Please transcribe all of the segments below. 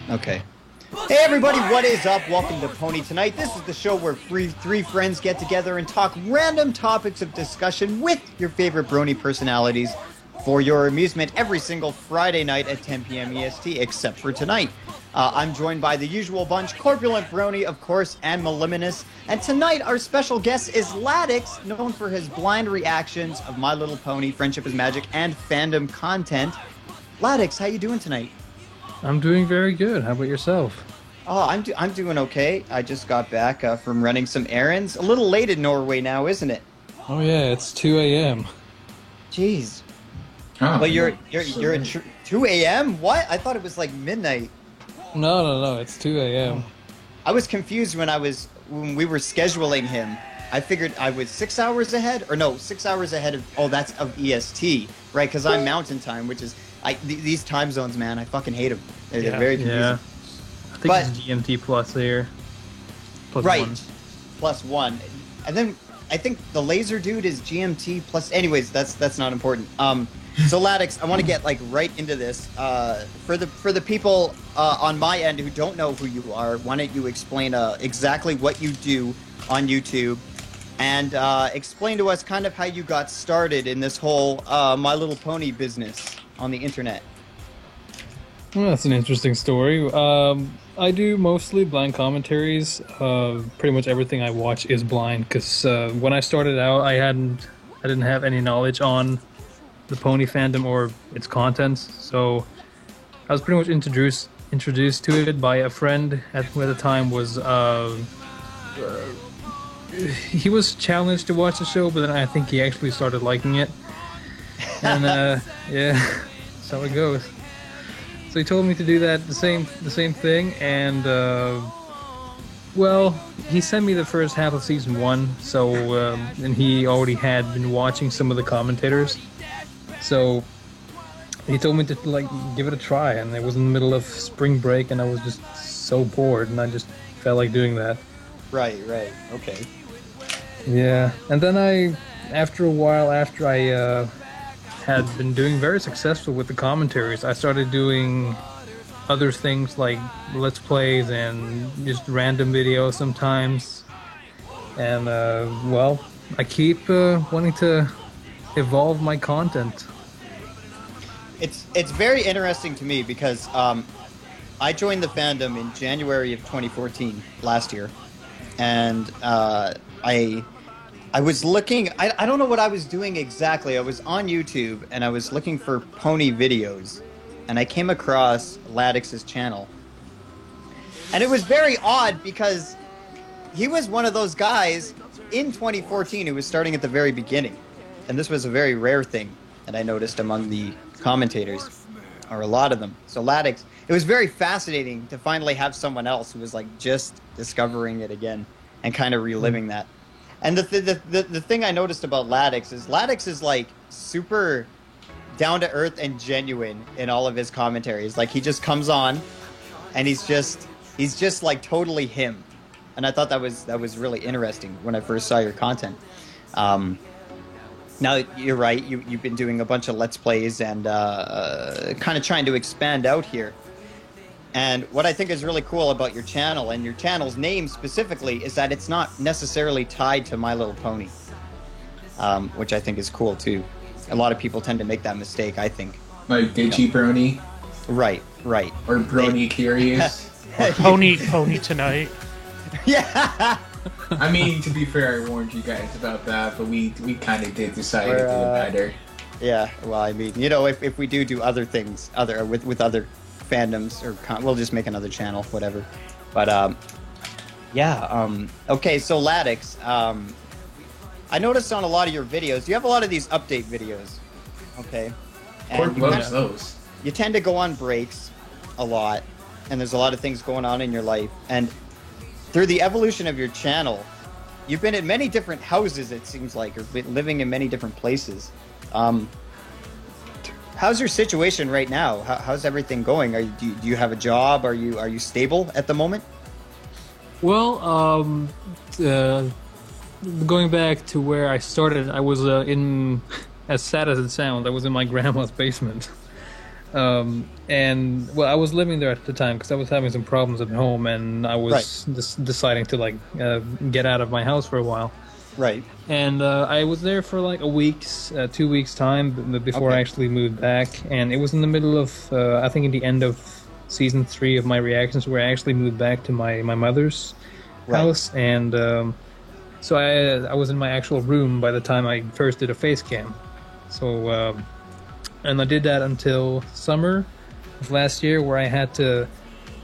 Okay. Hey everybody, what is up? Welcome to Pony Tonight. This is the show where three friends get together and talk random topics of discussion with your favorite brony personalities for your amusement every single Friday night at 10 p.m. EST, except for tonight. I'm joined by the usual bunch, Corpulent Brony, of course, and Meliminous. And tonight, our special guest is Ladix, known for his blind reactions of My Little Pony, Friendship is Magic, and fandom content. Ladix, how you doing tonight? I'm doing very good. How about yourself? Oh, I'm doing okay. I just got back from running some errands. A little late in Norway now, isn't it? Oh yeah, it's 2 a.m. Jeez. Oh, But you're at 2 a.m.? What? I thought it was like midnight. No, it's 2 a.m. I was confused when we were scheduling him. I figured I was 6 hours ahead, or no, 6 hours ahead of. Oh, that's of EST, right? Because I'm Mountain Time, which is these time zones, man. I fucking hate them. They're very confusing. Yeah. I think it's GMT plus here. Plus right. one. Plus one, and then I think the laser dude is GMT plus. Anyways, that's not important. So Ladix, I want to get right into this. For the people on my end who don't know who you are, why don't you explain exactly what you do on YouTube, and explain to us kind of how you got started in this whole My Little Pony business on the internet. Well, that's an interesting story. I do mostly blind commentaries. Pretty much everything I watch is blind because when I started out, I didn't have any knowledge on the pony fandom or its contents, so I was pretty much introduced to it by a friend who at the time was he was challenged to watch the show, but then I think he actually started liking it, and yeah, that's how it goes. So he told me to do that the same thing, and well, he sent me the first half of season 1, so and he already had been watching some of the commentators. So he told me to give it a try, and it was in the middle of spring break, and I was just so bored, and I just felt like doing that. Right, okay. Yeah, and then after a while, after I had been doing very successful with the commentaries, I started doing other things like Let's Plays and just random videos sometimes, and well, I keep wanting to evolve my content. It's very interesting to me because I joined the fandom in January of 2014 last year, and I was looking. I don't know what I was doing exactly. I was on YouTube and I was looking for pony videos, and I came across Ladix's channel, and it was very odd because he was one of those guys in 2014 who was starting at the very beginning, and this was a very rare thing that I noticed among the commentators, or a lot of them. So Ladix, it was very fascinating to finally have someone else who was just discovering it again and kind of reliving that. And the thing I noticed about Ladix is super down to earth and genuine in all of his commentaries. He just comes on and he's just totally him. And I thought that was really interesting when I first saw your content. Now, you're right, you've been doing a bunch of Let's Plays and kind of trying to expand out here. And what I think is really cool about your channel, and your channel's name specifically, is that it's not necessarily tied to My Little Pony, which I think is cool, too. A lot of people tend to make that mistake, I think. Like Digi Brony? Right. Or Brony Curious? Or Pony Tonight. Yeah! I mean, to be fair, I warned you guys about that, but we kind of did decide to do better. Yeah, well, I mean, if we do other things, with other fandoms, or we'll just make another channel, whatever. But, yeah, okay, so Ladix, I noticed on a lot of your videos, you have a lot of these update videos, okay? Corp loves those. You tend to go on breaks a lot, and there's a lot of things going on in your life, and through the evolution of your channel, you've been in many different houses, it seems like, or been living in many different places. How's your situation right now? How's everything going? Do you have a job? Are you stable at the moment? Well, going back to where I started, I was in, as sad as it sounds, I was in my grandma's basement. And well, I was living there at the time because I was having some problems at home, and I was deciding to like get out of my house for a while. Right. And I was there for like a week's, 2 weeks time before I actually moved back. And it was in the middle of, I think, in the end of season 3 of my reactions, where I actually moved back to my mother's house. And so I was in my actual room by the time I first did a face cam. So, and I did that until summer of last year, where I had to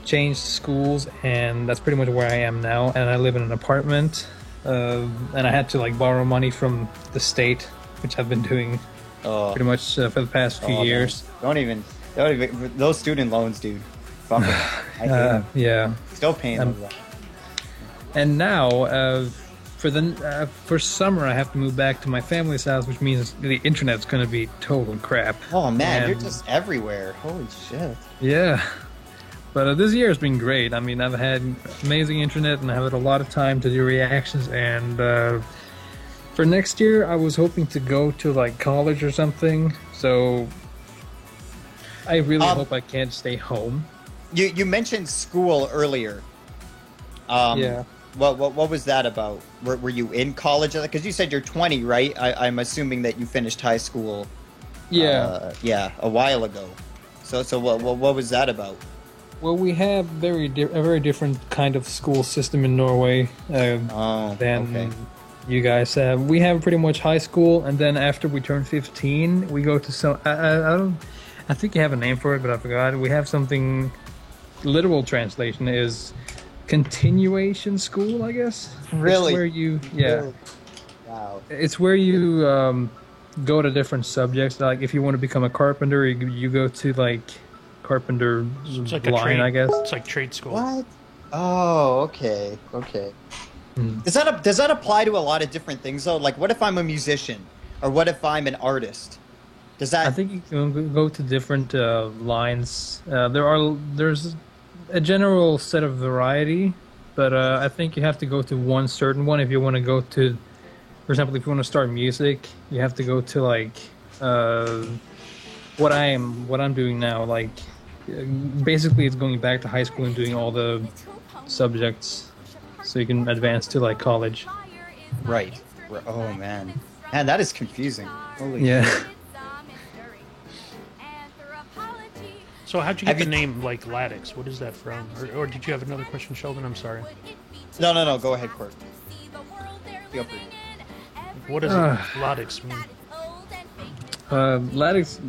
change schools, and that's pretty much where I am now. And I live in an apartment, and I had to like borrow money from the state, which I've been doing pretty much for the past few years. Man. Don't even those student loans, dude. Fuck it. I hate them. Yeah. Still paying them. And now, for summer, I have to move back to my family's house, which means the internet's going to be total crap. Oh man, And- you're just everywhere. Holy shit. Yeah. But this year has been great. I mean, I've had amazing internet, and I've had a lot of time to do reactions. And for next year, I was hoping to go to like college or something. So I really hope I can't stay home. You mentioned school earlier. Yeah. What was that about? Were you in college? Because you said you're 20, right? I'm assuming that you finished high school. Yeah. A while ago. So what was that about? Well, we have a very different kind of school system in Norway than you guys have. We have pretty much high school, and then after we turn 15, we go to some. I think you have a name for it, but I forgot. We have something. Literal translation is continuation school, I guess. Really? It's where you Really? Wow. It's where you go to different subjects. Like if you want to become a carpenter, you go to like carpenter It's like line, a trade, I guess. It's like trade school. What? Oh, okay. Hmm. Does that apply to a lot of different things though? Like, what if I'm a musician, or what if I'm an artist? Does that? I think you can go to different lines. There's a general set of variety, but I think you have to go to one certain one if you want to go to. For example, if you want to start music, you have to go to like what I'm doing now. Like basically, it's going back to high school and doing all the subjects, so you can advance to like college. Right. Oh man, that is confusing. Holy Yeah. shit. So how'd you Have get the you- name like Ladix? What is that from? Or did you have another question, Sheldon? I'm sorry. No. Go ahead, Court. Feel free. What does Ladix mean? Ladix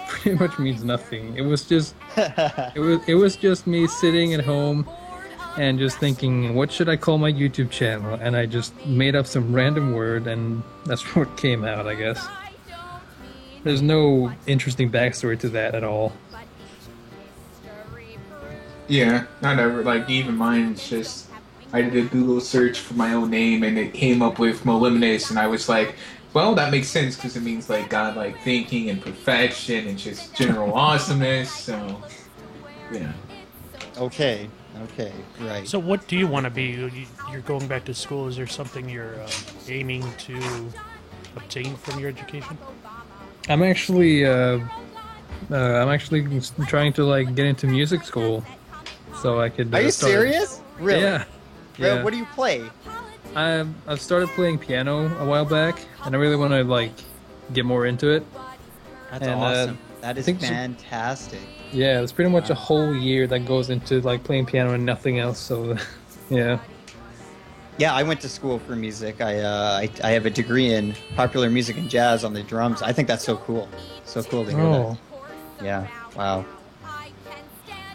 pretty much means nothing. It was just it was just me sitting at home and just thinking, what should I call my YouTube channel? And I just made up some random word, and that's what came out, I guess. There's no interesting backstory to that at all. Yeah, not ever. Like, even mine's just, I did a Google search for my own name, and it came up with Moliminis, and I was like, well, that makes sense, because it means, like, God-like thinking and perfection and just general awesomeness, so, yeah. Okay. Right. So what do you want to be? You're going back to school. Is there something you're aiming to obtain from your education? I'm actually trying to like get into music school, so I could. Are you start- serious? Really? Yeah. Bro, what do you play? I've started playing piano a while back, and I really want to like get more into it. That's And, awesome. That is think so- fantastic. Yeah, it's pretty much a whole year that goes into like playing piano and nothing else. So, yeah. Yeah, I went to school for music. I have a degree in popular music and jazz on the drums. I think that's so cool. So cool to hear Oh, that. Yeah. Wow.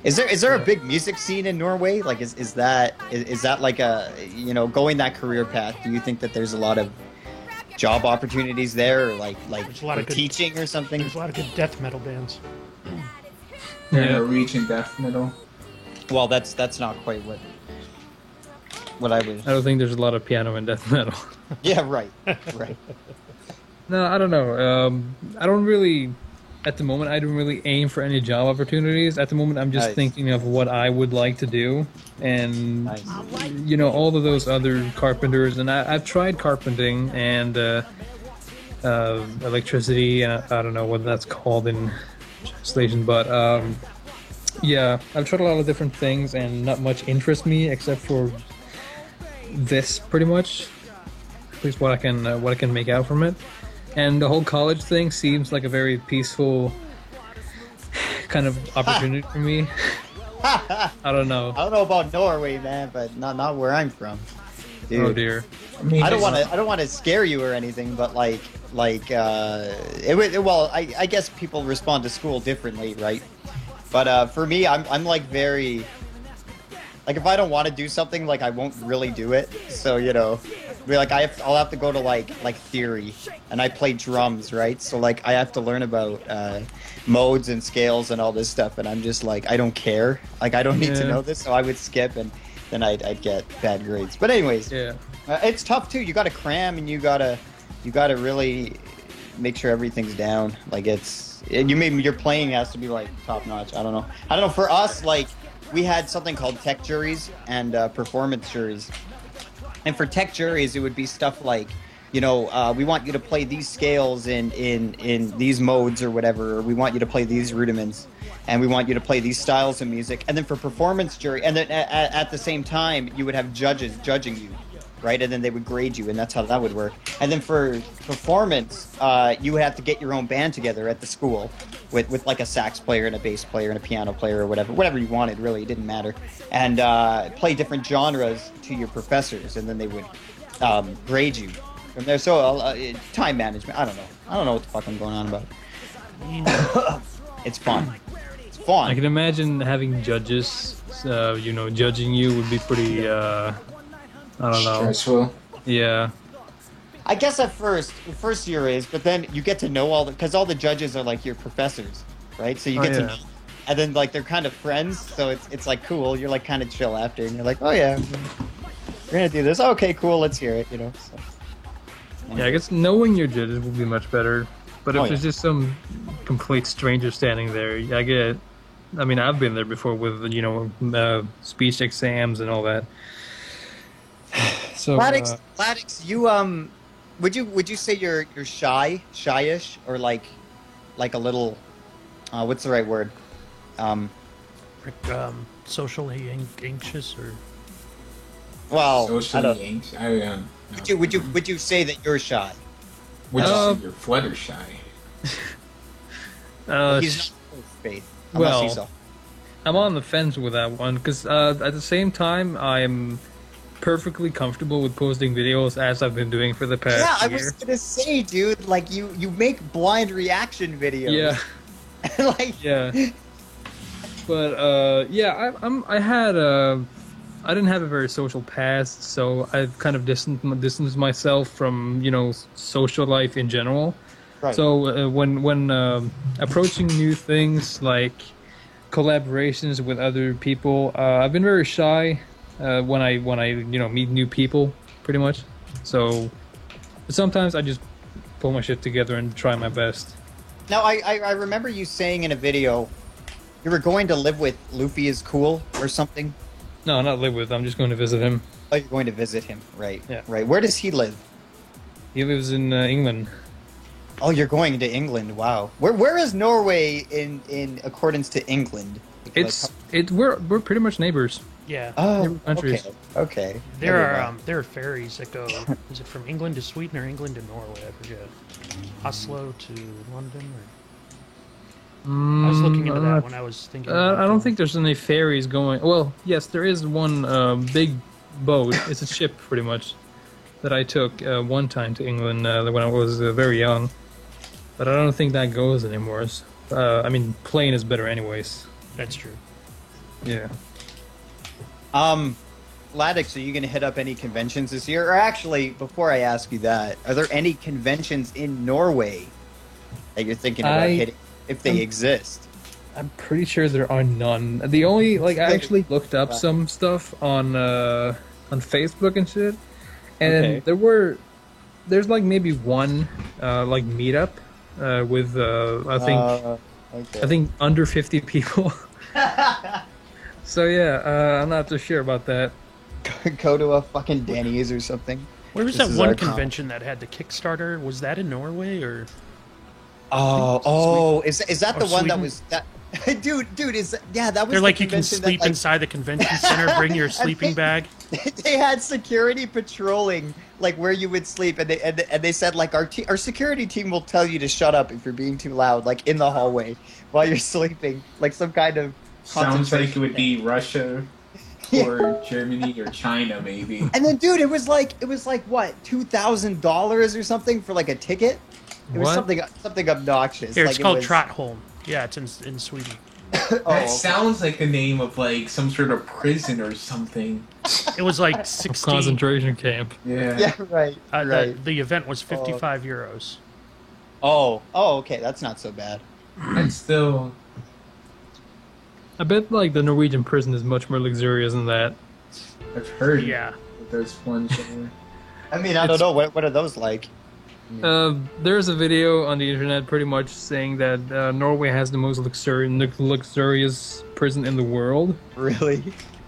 Is there a big music scene in Norway? Like, is that like a, going that career path? Do you think that there's a lot of job opportunities there, or like There's a lot of good- teaching or something? There's a lot of good death metal bands. Yeah, Yeah. Norwegian death metal. Well, that's not quite what I was. I don't think there's a lot of piano and death metal. Yeah, right. No, I don't know. I don't really, at the moment, I don't really aim for any job opportunities. At the moment, I'm just Nice. thinking of what I would like to do. And, Nice. all of those other carpenters. And I've tried carpenting and electricity. I don't know what that's called in translation, but yeah, I've tried a lot of different things, and not much interests me except for this, pretty much. At least what I can make out from it. And the whole college thing seems like a very peaceful kind of opportunity for me. I don't know. I don't know about Norway, man, but not where I'm from. Dude. Oh dear. I don't want to scare you or anything, but I guess people respond to school differently, right? But for me, I'm like very, like, if I don't want to do something, like, I won't really do it. So, you know, be like I'll have to go to like theory, and I play drums, right? So like I have to learn about modes and scales and all this stuff, and I'm just like, I don't care. Like, I don't need to know this, so I would skip, and then I'd get bad grades. But anyways, it's tough too. You got to cram, and you gotta really make sure everything's down. Like, your playing has to be like top notch. I don't know. For us, like, we had something called tech juries and performance juries. And for tech juries, it would be stuff like, you know, we want you to play these scales in these modes or whatever, or we want you to play these rudiments, and we want you to play these styles of music. And then for performance jury, and then at the same time, you would have judges judging you, right? And then they would grade you, and that's how that would work. And then for performance, you would have to get your own band together at the school with like a sax player and a bass player and a piano player or whatever you wanted, really. It didn't matter. And play different genres to your professors, and then they would grade you from there. So time management, I don't know what the fuck I'm going on about. It's fun. It's fun. I can imagine having judges, judging you would be pretty, I don't know. Stressful. Yeah. I guess the first year is, but then you get to know because all the judges are like your professors, right? So you get to know, and then like they're kind of friends, so it's like cool. You're like kind of chill after, and you're like, oh yeah, we're gonna do this. Okay, cool, let's hear it, you know. So. Yeah, I guess knowing your judges would be much better. But if there's just some complete stranger standing there, I mean, I've been there before with, speech exams and all that. So, Ladix, you would you say you're shyish, or like a little, what's the right word? Socially anxious, or well, socially anxious. Would you say that you're shy? Would you say you're Fluttershy? He's not faith. Well, I'm on the fence with that one because at the same time, I'm perfectly comfortable with posting videos as I've been doing for the past year. I was gonna say, dude, like you make blind reaction videos. Yeah. But I didn't have a very social past, so I've kind of distanced myself from social life in general. Right. So when approaching new things like collaborations with other people, I've been very shy when I meet new people, pretty much. So sometimes I just pull my shit together and try my best. Now I remember you saying in a video you were going to live with Luffy is cool or something. No, not live with. I'm just going to visit him. Oh, you're going to visit him, right? Yeah. Right. Where does he live? He lives in England. Oh, you're going to England. Wow. Where is Norway in accordance to England? We're pretty much neighbors. Yeah. Oh, countries. Okay. There are ferries that go. Is it from England to Sweden or England to Norway? I forget. Oslo to London. I was looking into that when I was thinking. I don't think there's any ferries going. Well, yes, there is one big boat. It's a ship, pretty much, that I took one time to England when I was very young. But I don't think that goes anymore. I mean, plane is better anyways. That's true. Yeah. Ladix, are you going to hit up any conventions this year? Or actually, before I ask you that, are there any conventions in Norway that you're thinking about hitting, if they exist? I'm pretty sure there are none. The only, I actually looked up some stuff on Facebook and shit, and there's maybe one meetup with I think under 50 people. So yeah, I'm not too sure about that. Go to a fucking Danny's or something. Where was that one convention that had the Kickstarter? Was that in Norway or? Is that the Or one that Sweden? was that? Dude, that was. They're the like you can convention that, sleep like, inside the convention center. Bring your sleeping bag. They had security patrolling like where you would sleep, and they said like our security team will tell you to shut up if you're being too loud, like in the hallway while you're sleeping, like some kind of Sounds like it would concentration be Russia or Germany or China, maybe. And then, dude, it was like what, $2,000 or something for like a ticket. It was What? something obnoxious. Here, like it's called it was, Trotholm. Yeah, it's in Sweden. That okay. sounds like the name of like some sort of prison or something. It was like 60. Concentration camp. Yeah. Yeah, right, right. The event was 55 euros. Oh, okay, that's not so bad. That's still. I bet like the Norwegian prison is much more luxurious than that. I've heard. Yeah. That there's one somewhere. I mean, I don't know what are those like. There's a video on the internet pretty much saying that Norway has the most luxurious prison in the world. Really?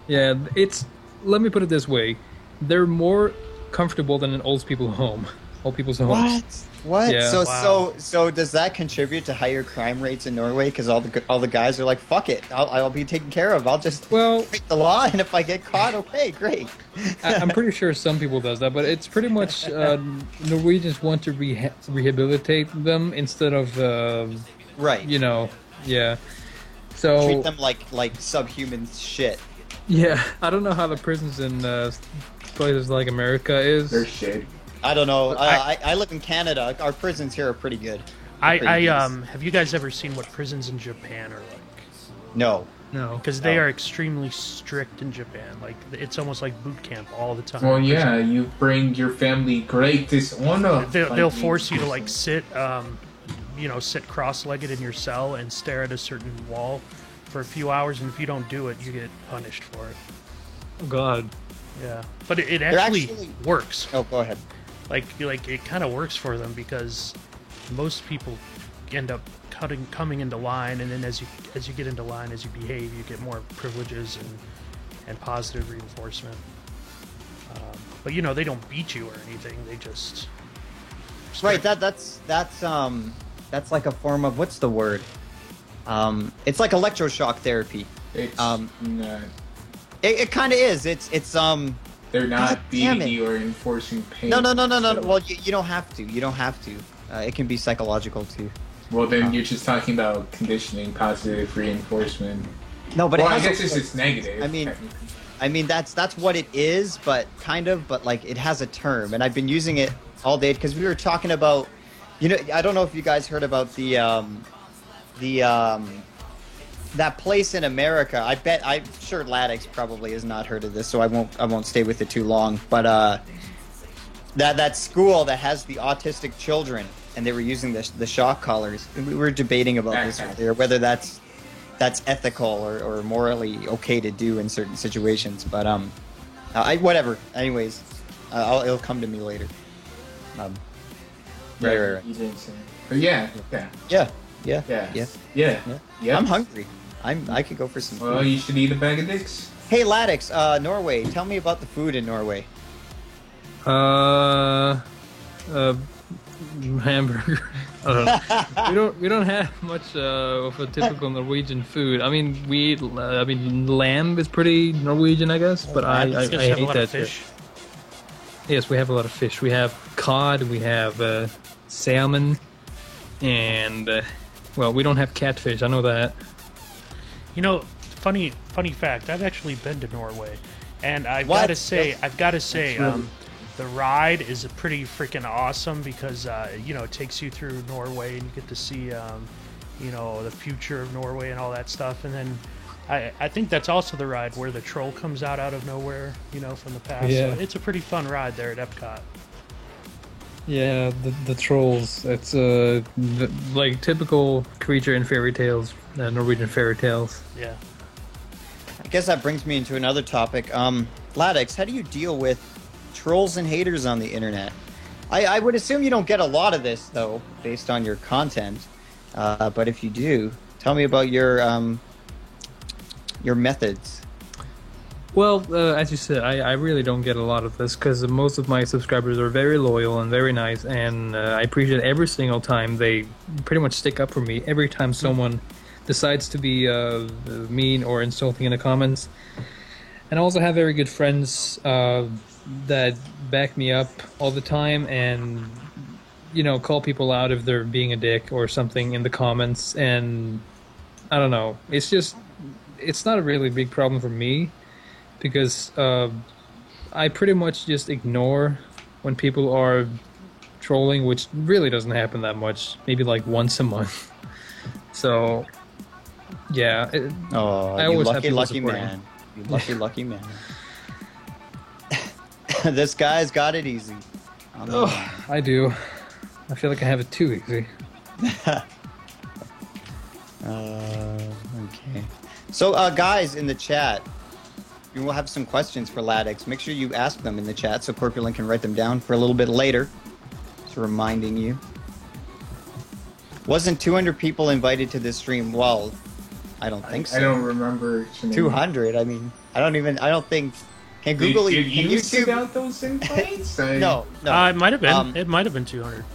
Yeah, it's. Let me put it this way: they're more comfortable than an old people's home. Old people's homes. What? Yeah. So does that contribute to higher crime rates in Norway? Because all the guys are like, fuck it, I'll be taken care of. I'll just Well, break the law, and if I get caught, okay, great. I'm pretty sure some people does that, but it's pretty much Norwegians want to rehabilitate them instead of Right. yeah. So Treat them like subhuman shit. yeah, I don't know how the prisons in places like America is. They're shit. I don't know. I live in Canada. Our prisons here are pretty good. Have you guys ever seen what prisons in Japan are like? No. No. Because they Oh. are extremely strict in Japan. Like it's almost like boot camp all the time. Well, yeah, you bring your family great dishonor. They'll force you to like sit cross-legged in your cell and stare at a certain wall for a few hours, and if you don't do it, you get punished for it. Oh, God. Yeah, but it They're actually actually- works. Oh, go ahead. Like it kind of works for them because most people end up coming into line, and then as you get into line, as you behave, you get more privileges and positive reinforcement. But they don't beat you or anything. They just Right. That's like a form of, what's the word? It's like electroshock therapy. It's Um, not, It kind of is. It's they're God not damn beating it. you or enforcing pain. no. So- Well, you don't have to. You don't have to. It can be psychological too. Well, then you're just talking about conditioning, positive reinforcement. No, but Well, it I has guess a, it's just negative. I mean- technically. I mean, that's what it is, but kind of, but like it has a term, and I've been using it all day because we were talking about, I don't know if you guys heard about that place in America. I'm sure Ladix probably has not heard of this, so I won't stay with it too long. But that school that has the autistic children, and they were using the shock collars. And we were debating about this earlier, whether that's ethical or morally okay to do in certain situations. But whatever. Anyways, it'll come to me later. Yeah, Right. you didn't say. But yeah. Yeah. Yeah. I'm hungry. I could go for some Well, food. you should eat a bag of dicks. Hey, Ladix, Norway. Tell me about the food in Norway. Hamburger. I don't know. We don't have much of a typical Norwegian food. I mean, we eat. Lamb is pretty Norwegian, I guess. But I It's 'cause you have a hate lot that of fish. Yes, we have a lot of fish. We have cod. We have salmon, and well, we don't have catfish. I know that. Funny fact. I've actually been to Norway, and I've What? got to say, the ride is pretty freaking awesome because it takes you through Norway and you get to see the future of Norway and all that stuff, and then I think that's also the ride where the troll comes out of nowhere, from the past. Yeah. So it's a pretty fun ride there at Epcot. Yeah, the trolls. It's like typical creature in fairy tales, Norwegian fairy tales. Yeah. I guess that brings me into another topic. Ladix, how do you deal with trolls and haters on the internet? I would assume you don't get a lot of this, though, based on your content. But if you do, tell me about your methods. Well, as you said, I really don't get a lot of this because most of my subscribers are very loyal and very nice, and I appreciate every single time they pretty much stick up for me. Every time someone decides to be mean or insulting in the comments, and I also have very good friends that back me up all the time and call people out if they're being a dick or something in the comments. And I don't know, it's not a really big problem for me because I pretty much just ignore when people are trolling, which really doesn't happen that much, maybe like once a month. So yeah, I you always have lucky, people lucky supporting. man. You lucky, lucky man. This guy's got it easy. I do. I feel like I have it too easy. Okay. So, guys in the chat, we will have some questions for Ladix. Make sure you ask them in the chat so Corpulent can write them down for a little bit later. Just reminding you. Wasn't 200 people invited to this stream? Well, I don't think so. I don't remember. 200. I mean, I don't think. Can Google Did can you YouTube send out those invites? No. It might have been. It might have been 200.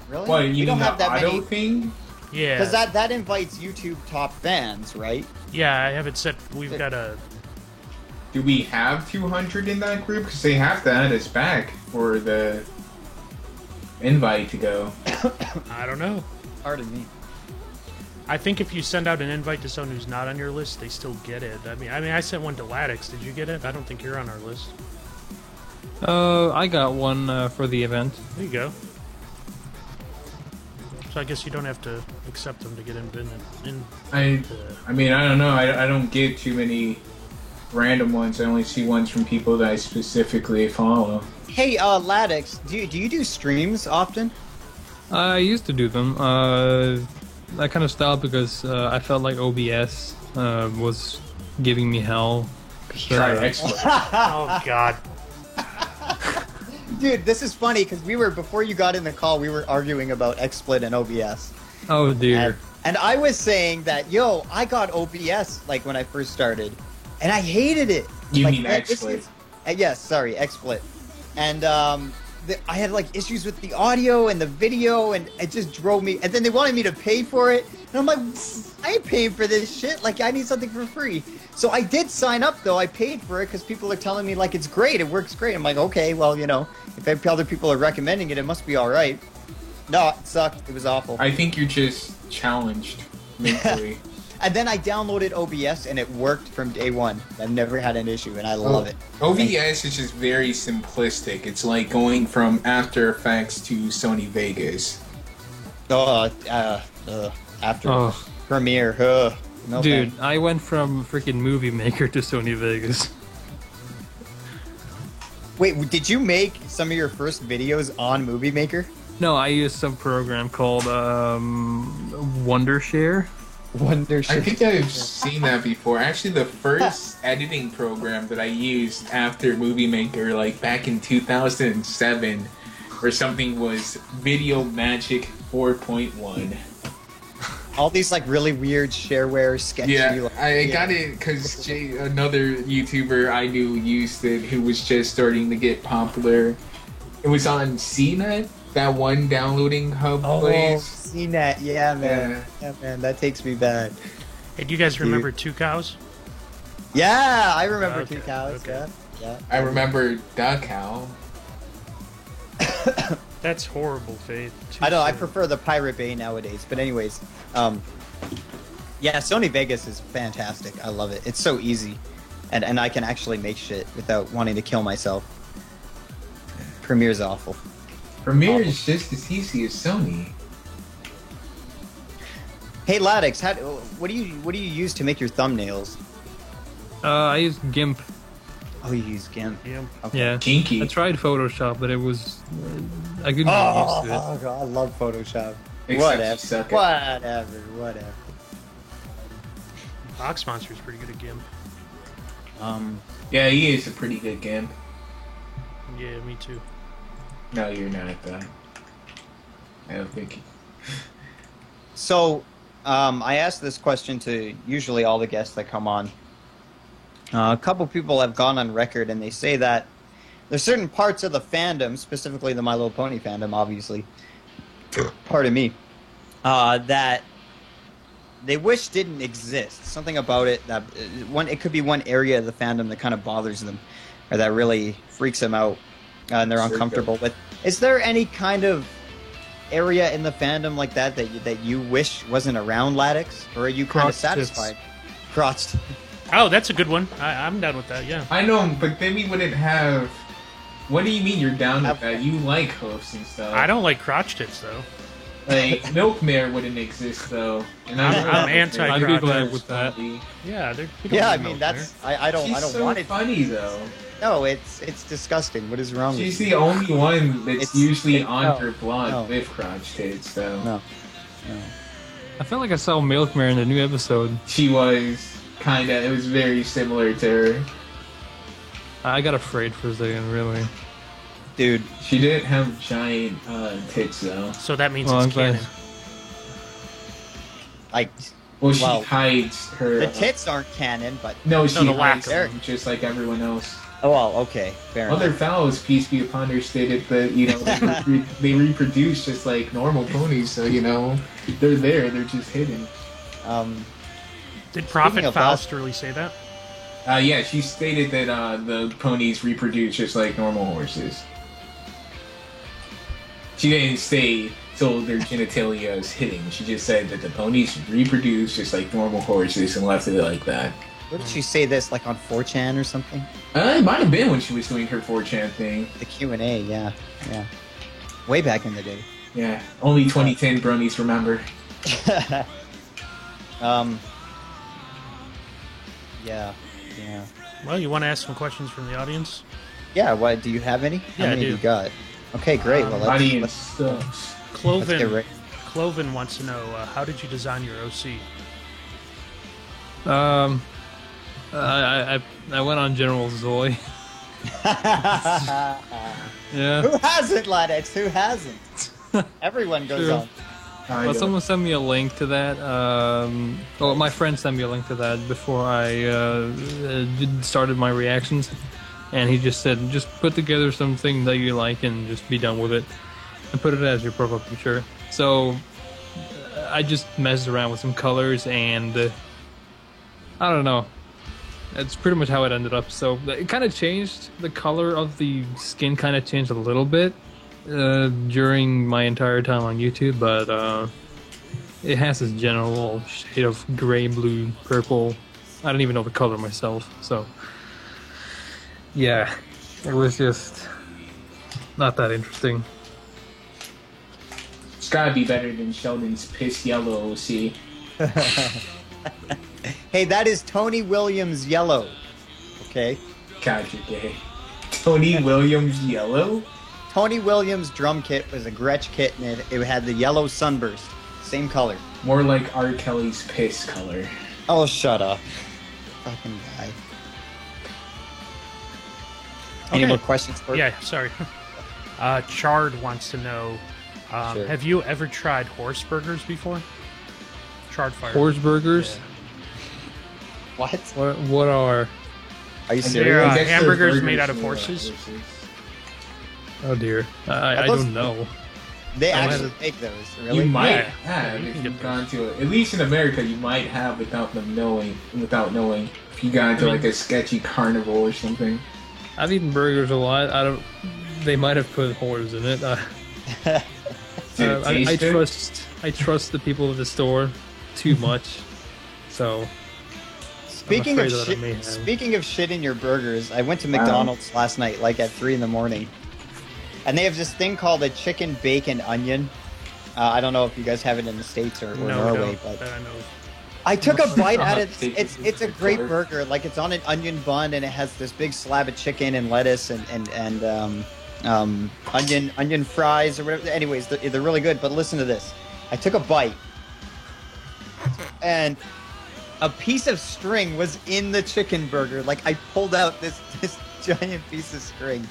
Really? What, you we mean don't the have that auto many. thing? Yeah. Because that invites YouTube top fans, right? Yeah, I have it set. We've got a. Do we have 200 in that group? Because they have to add us back for the invite to go. I don't know. Pardon me. I think if you send out an invite to someone who's not on your list, they still get it. I mean, I sent one to Ladix. Did you get it? I don't think you're on our list. I got one for the event. There you go. So I guess you don't have to accept them to get in. I mean, I don't know. I don't get too many random ones. I only see ones from people that I specifically follow. Hey, Ladix, do you do streams often? I used to do them. I kind of stopped because I felt like OBS was giving me hell. Try XSplit. Oh God. Dude, this is funny because before you got in the call, we were arguing about XSplit and OBS. Oh dear. And I was saying that, I got OBS like when I first started, and I hated it. You Like, mean XSplit? Yes, sorry, XSplit. And I had like issues with the audio and the video, and it just drove me. And then they wanted me to pay for it, and I'm like, I ain't paying for this shit. Like, I need something for free. So I did sign up though. I paid for it because people are telling me like it's great, it works great. I'm like, okay, well, if other people are recommending it, it must be all right. No, it sucked. It was awful. I think you're just challenged mentally. And then I downloaded OBS, and it worked from day one. I've never had an issue, and I love it. OBS is just very simplistic. It's like going from After Effects to Sony Vegas. After Premiere. No Dude, thanks. I went from freaking Movie Maker to Sony Vegas. Wait, did you make some of your first videos on Movie Maker? No, I used some program called Wondershare. I think I've seen that before. Actually, the first editing program that I used after Movie Maker, like back in 2007 or something, was Video Magic 4.1. All these like really weird shareware sketchy. Yeah, I got it because another YouTuber I knew used it who was just starting to get popular. It was on CNET, that one downloading hub place. CNET, yeah, man. Yeah, man, that takes me back. Hey, do you guys remember Two Cows? Yeah, I remember Okay, Two Cows. okay. Yeah. I remember Duck Cow. That's horrible, Faith. I know. I prefer the Pirate Bay nowadays. But anyways, yeah, Sony Vegas is fantastic. I love it. It's so easy, and I can actually make shit without wanting to kill myself. Premiere's awful. Premiere is just as easy as Sony. Hey Ladix, what do you use to make your thumbnails? I used GIMP. Oh, you use GIMP. Yeah. Okay. Yeah. Kinky. I tried Photoshop, but it was I couldn't get used to it. Oh, God, I love Photoshop. Except you suck at Whatever. Box Monster's pretty good at GIMP. Yeah, he is a pretty good GIMP. Yeah, me too. No, you're not though. I don't think. So, I ask this question to usually all the guests that come on. A couple people have gone on record and they say that there's certain parts of the fandom, specifically the My Little Pony fandom, obviously, pardon me, that they wish didn't exist. Something about it that it could be one area of the fandom that kind of bothers them, or that really freaks them out, and they're uncomfortable with. Is there any kind of area in the fandom like that you wish wasn't around, Ladix, or are you kind of satisfied? Crotch. Oh, that's a good one. I'm down with that. Yeah. I know, but then we wouldn't have. What do you mean you're down with that? You like hosts and stuff. I don't like crotch tits though. Like Milkmare wouldn't exist though, and I'm anti. I'd be glad with that. Yeah, yeah. I mean, that's I don't so want it. Funny though. No, it's disgusting. What is wrong with you? She's the only one that's usually on her blog no. with crotch tits, though. No. I felt like I saw Milkmare in the new episode. She was kinda. It was very similar to her. I got afraid for a second, really. Dude, She didn't have giant tits though. So that means Well, it's I'm glad. canon. like Well, she Well, hides her. the tits aren't canon, but No, she the lack hides of them, just like everyone else. oh well, okay, fair Other enough. fellows, peace be upon her, stated that they reproduce just like normal ponies. So they're there. They're just hidden. Did Prophet Speaking of Faust really say that? Yeah, she stated that the ponies reproduce just like normal horses. She didn't say till their genitalia is hidden. She just said that the ponies reproduce just like normal horses and left it like that. What did she say this like on 4chan or something? It might have been when she was doing her 4chan thing. The Q&A, yeah. Way back in the day. Yeah, only 2010 bronies remember. Yeah. Well, you want to ask some questions from the audience? Yeah, what do you have any? How Yeah, I many do. you got? Okay, great. Well, Audience let's sucks. get Cloven, right. Cloven wants to know how did you design your OC? I went on General Zoy. Yeah. Who hasn't, Ladix? Who hasn't? Everyone goes True. on. Well, someone sent me a link to that. Well, my friend sent me a link to that before I started my reactions, and he just said, just put together something that you like and just be done with it, and put it as your profile picture. So I just messed around with some colors, and I don't know. That's pretty much how it ended up. So it kind of changed. The color of the skin kind of changed a little bit during my entire time on YouTube, but it has this general shade of gray, blue, purple. I don't even know the color myself, so yeah, it was just not that interesting. It's gotta be better than Sheldon's piss yellow OC. Hey, that is Tony Williams yellow. Okay? God, you're gay. Tony Williams yellow? Tony Williams' drum kit was a Gretsch kit, and it had the yellow sunburst. Same color. More like R. Kelly's piss color. Oh, shut up. Fucking guy. Any Okay. more questions for Yeah, sorry. Chard wants to know, Sure. have you ever tried horse burgers before? Chard fire. Horse burgers? What? What are? Are you They're, serious? I guess they're hamburgers burgers made out of made horses? Oh dear, I those- don't know. They I actually haven't- make those, really? You might Yeah. have You if can you've get gone to it. At least in America, you might have without knowing. If you got into like a sketchy carnival or something. I've eaten burgers a lot. I don't. They might have put horse in it. Did it I taste good? I trust the people at the store too much. So Speaking of afraid that I may shit, have. speaking of shit in your burgers, I went to McDonald's last night, like at 3 a.m, and they have this thing called a chicken bacon onion. I don't know if you guys have it in the States or No, Norway, no, but that I know. I took a bite out of Take it's it it's a with great butter. burger. Like it's on an onion bun and it has this big slab of chicken and lettuce and onion fries or whatever. Anyways, they're really good. But listen to this. I took a bite and a piece of string was in the chicken burger. Like I pulled out this giant piece of string.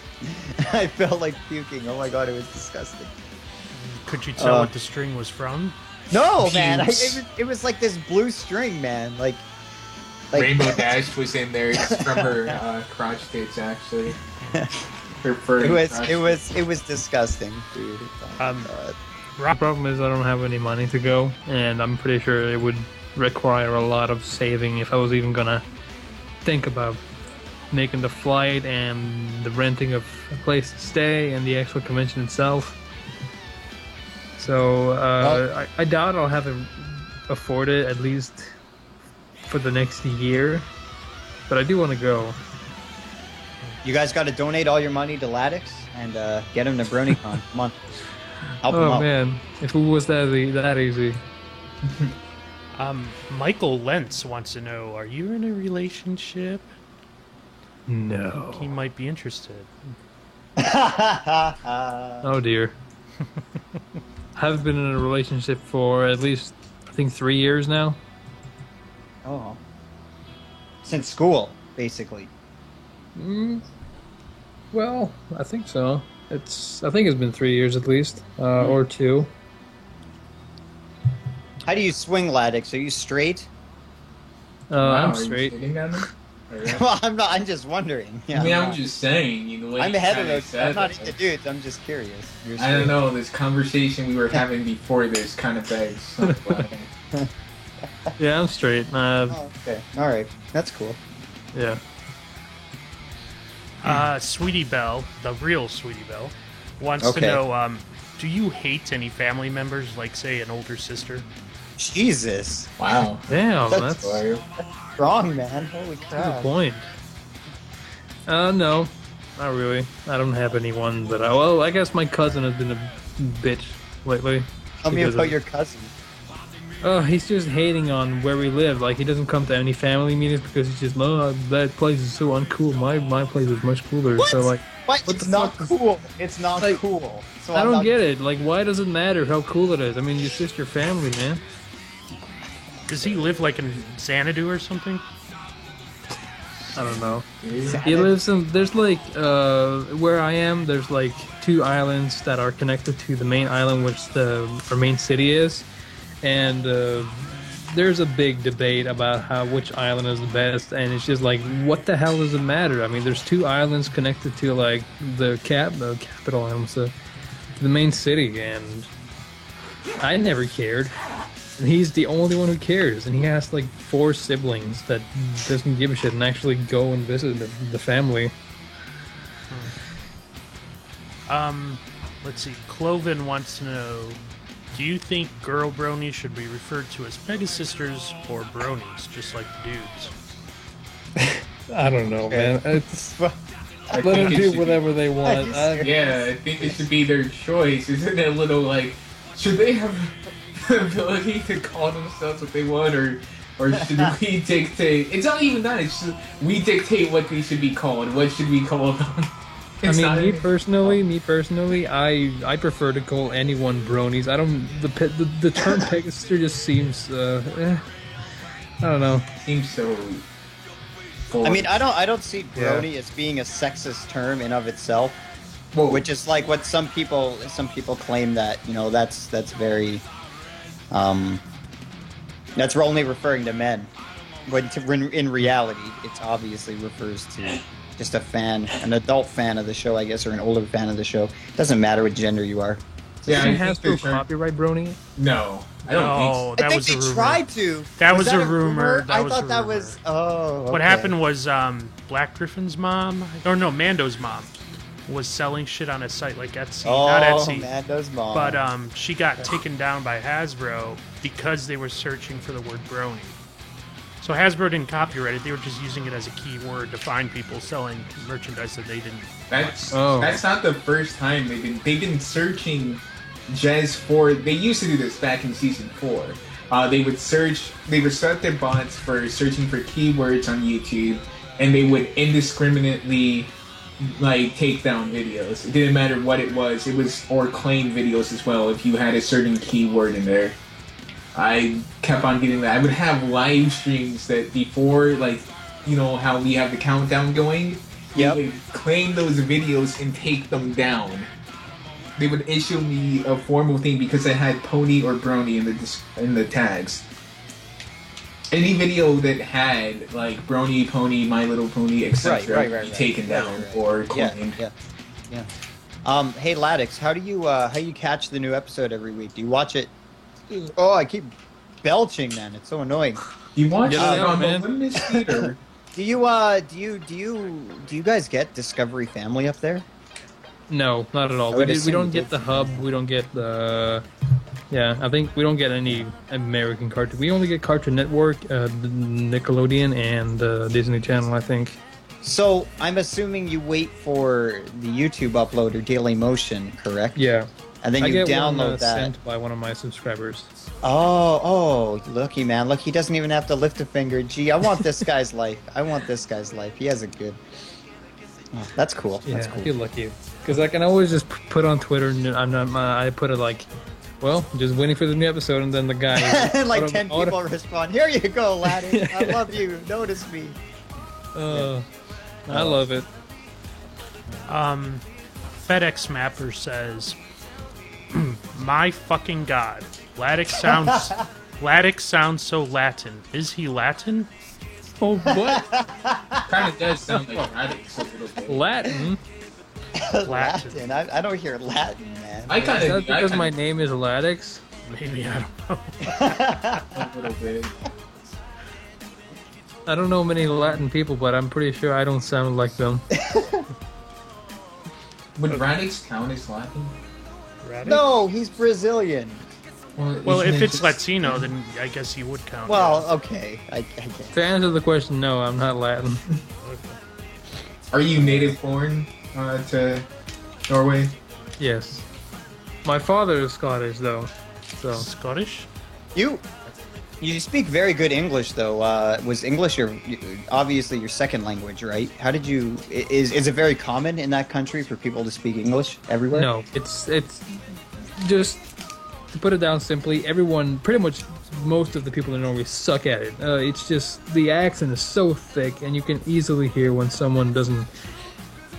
I felt like puking. Oh my god, it was disgusting. Could you tell what the string was from? No, man. Pubes. It was like this blue string, man. Like Like, Rainbow Dash was in there. It's from her crotch tits, actually. Her furry crotch it was disgusting, dude. Oh, Um, God. The problem is I don't have any money to go, and I'm pretty sure it would require a lot of saving if I was even gonna think about making the flight and the renting of a place to stay and the actual convention itself. So I doubt I'll have to afford it, at least for the next year. But I do want to go. You guys got to donate all your money to Ladix and get him to BronyCon. Come on, help him Oh out. man, if it was that easy. Michael Lentz wants to know: are you in a relationship? No. He might be interested. Oh dear. I've been in a relationship for at least, I think, 3 years now. Oh, since school, basically. Well, I think so. I think it's been 3 years at least, or 2. How do you swing, Ladix? Are you straight? Wow, I'm are you straight. sitting on it? Or- Well, I'm not. I'm just wondering. Yeah, I mean, I'm not. just saying. You know, what I'm you ahead kinda of said I'm not that. into dudes. I'm just curious. You're I don't straight. know. This conversation we were having before this kind of begs. Something. Yeah, I'm straight. Oh, okay. All right. That's cool. Yeah. Sweetie Belle, the real Sweetie Belle, wants to Okay. know: do you hate any family members, like say an older sister? Jesus. Wow. Damn, That's that's Wrong, man. Holy the crap. point. No, not really. I don't have anyone that well, I guess my cousin has been a bitch lately. Tell me because about of- your cousin. Oh, he's just hating on where we live. Like, he doesn't come to any family meetings because he's just, oh, that place is so uncool. My place is much cooler. What? So, like, What? What It's the not fuck? cool. It's not Like, cool. So I I'm don't not- get it. Like, why does it matter how cool it is? I mean, it's just your family, man. Does he live like in Xanadu or something? I don't know. He lives in, there's like, where I am, there's like 2 islands that are connected to the main island, which our main city is. And there's a big debate about which island is the best, and it's just like, what the hell does it matter? I mean, there's 2 islands connected to like the capital, I almost said, the main city, and I never cared. And he's the only one who cares, and he has like 4 siblings that doesn't give a shit and actually go and visit the family. Let's see. Cloven wants to know: do you think girl bronies should be referred to as Pegasisters or bronies, just like dudes? I don't know, man. It's, I let think them it do should be- whatever they want. Yeah, I think it should be their choice. Isn't it a little like, should they have the ability to call themselves what they want, or should we dictate? It's not even that. It's just we dictate what they should be called. What should we call them? I It's mean, not- me personally, I prefer to call anyone bronies. I don't. The term Pegasus just seems. I don't know. seems so. I mean, I don't see brony as being a sexist term in of itself, Whoa. which is like what some people claim that, you know, that's very that's only referring to men. But in reality, it obviously refers to just an adult fan of the show, I guess, or an older fan of the show. Doesn't matter what gender you are. Yeah, I Doesn't think Hasbro the term- copyright brony? No, I don't think so. No, that I think was they a rumor. tried to. That was a that rumor. That I was thought a that rumor. was. Oh. What okay. happened was Black Griffin's mom, or no, Mando's mom, was selling shit on a site like Etsy, not Oh, Etsy, Mando's mom. but she got taken down by Hasbro because they were searching for the word brony. So Hasbro didn't copyright it; they were just using it as a keyword to find people selling merchandise that they didn't. That's Oh. that's not the first time they've been searching just for. They used to do this back in season 4. They would start their bots for searching for keywords on YouTube, and they would indiscriminately like take down videos. It didn't matter what it was. It was or claim videos as well if you had a certain keyword in there. I kept on getting that. I would have live streams that before, like, you know how we have the countdown going. Yep. They would claim those videos and take them down. They would issue me a formal thing because I had pony or brony in the tags. Any video that had like Brony Pony, My Little Pony, etc. Right. be taken down or claimed. Yeah. Hey Ladix, how you catch the new episode every week? Do you watch it? Oh, I keep belching, man. It's so annoying. You watch it on man. the Limit Theater. Do you guys get Discovery Family up there? No, not at all. I would We assume don't you get did. the hub. We don't get the. Yeah, I think we don't get any American cartoon. We only get Cartoon Network, Nickelodeon, and Disney Channel, I think. So I'm assuming you wait for the YouTube upload or Daily Motion, correct? Yeah. And then I you get download one, that. sent by one of my subscribers. Oh, lucky man. Look, he doesn't even have to lift a finger. Gee, I want this guy's life. He has a good. Oh, that's cool. Yeah, That's I cool. feel lucky. Because I can always just put on Twitter, and I put it like, well, just waiting for the new episode, and then the guy. And like 10 people respond. Here you go, laddie. I love you. Notice me. I love it. FedEx Mapper says, "My fucking god, Ladix sounds so Latin. Is he Latin?" Oh, what? Kind of does sound like Radix a little bit. Latin? Latin. I don't hear Latin, man. I kind Is that of because my name is Ladix? Maybe, I don't know. a little bit. I don't know many Latin people, but I'm pretty sure I don't sound like them. Would Radix count as Latin? Radix? No, he's Brazilian. Well, isn't if it it's just- Latino, then I guess he would count. Well, okay. I guess. To answer the question, no, I'm not Latin. Are you native born to Norway? Yes. My father is Scottish, though. So Scottish? You speak very good English, though. Was English obviously your second language, right? How did you? Is it very common in that country for people to speak English everywhere? no, it's just to put it down simply. Everyone, pretty much most of the people in Norway suck at it. It's just the accent is so thick, and you can easily hear when someone doesn't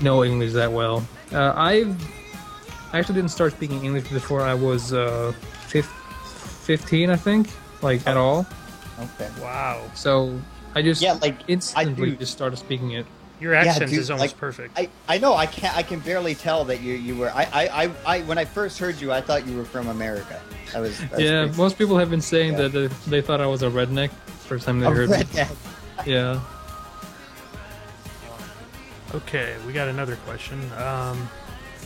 know English that well. I actually didn't start speaking English before I was 15, I think, at all. Okay. Wow. So I just I instantly do. just started speaking it. Your accent dude, is almost perfect. I know. I can barely tell that you were. I when I first heard you, I thought you were from America. That's Yeah, crazy. most people have been saying Yeah. that they thought I was a redneck first time they A heard me. redneck. Yeah. Okay, we got another question.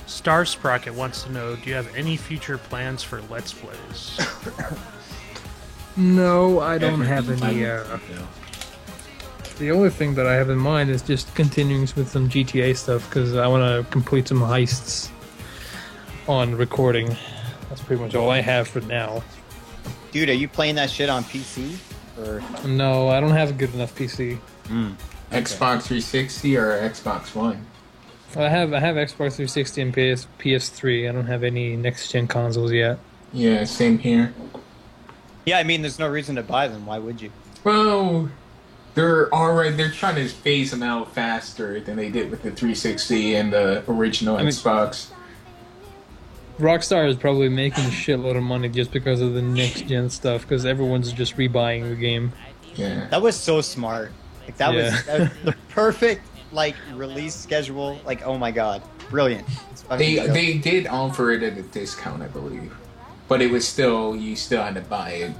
Star Sprocket wants to know, do you have any future plans for Let's Plays? No, I don't have Everything any. fine. The only thing that I have in mind is just continuing with some GTA stuff because I want to complete some heists on recording. That's pretty much all I have for now. Dude, are you playing that shit on PC? Or No, I don't have a good enough PC. Xbox 360 or Xbox One? I have Xbox 360 and PS3. I don't have any next gen consoles yet. Yeah, same here. yeah, I mean, there's no reason to buy them. Why would you? Well, they're trying to phase them out faster than they did with the 360 and the original mean- Xbox. Rockstar is probably making a shitload of money just because of the next gen stuff because everyone's just rebuying the game. Yeah. That was so smart. Like that Yeah. was the perfect release schedule. Like, oh my god, brilliant. It's fucking dope. They did offer it at a discount, I believe, but it was still you still had to buy it,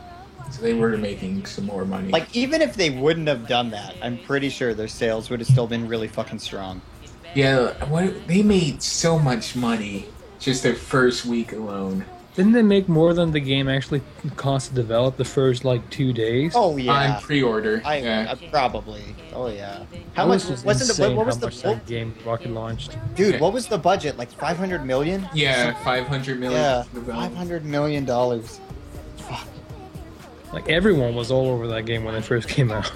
so they were making some more money. Like, even if they wouldn't have done that, I'm pretty sure their sales would have still been really fucking strong. yeah, they made so much money just their first week alone. Didn't they make more than the game actually cost to develop the first 2 days? Oh yeah, On pre-order. yeah. probably. Oh yeah. How That much was just wasn't it? insane What was how the much that game rocket launched? dude? What was the budget? Like 500 million? Yeah, 500 million. Yeah, to develop. $500 million. Everyone was all over that game when it first came out.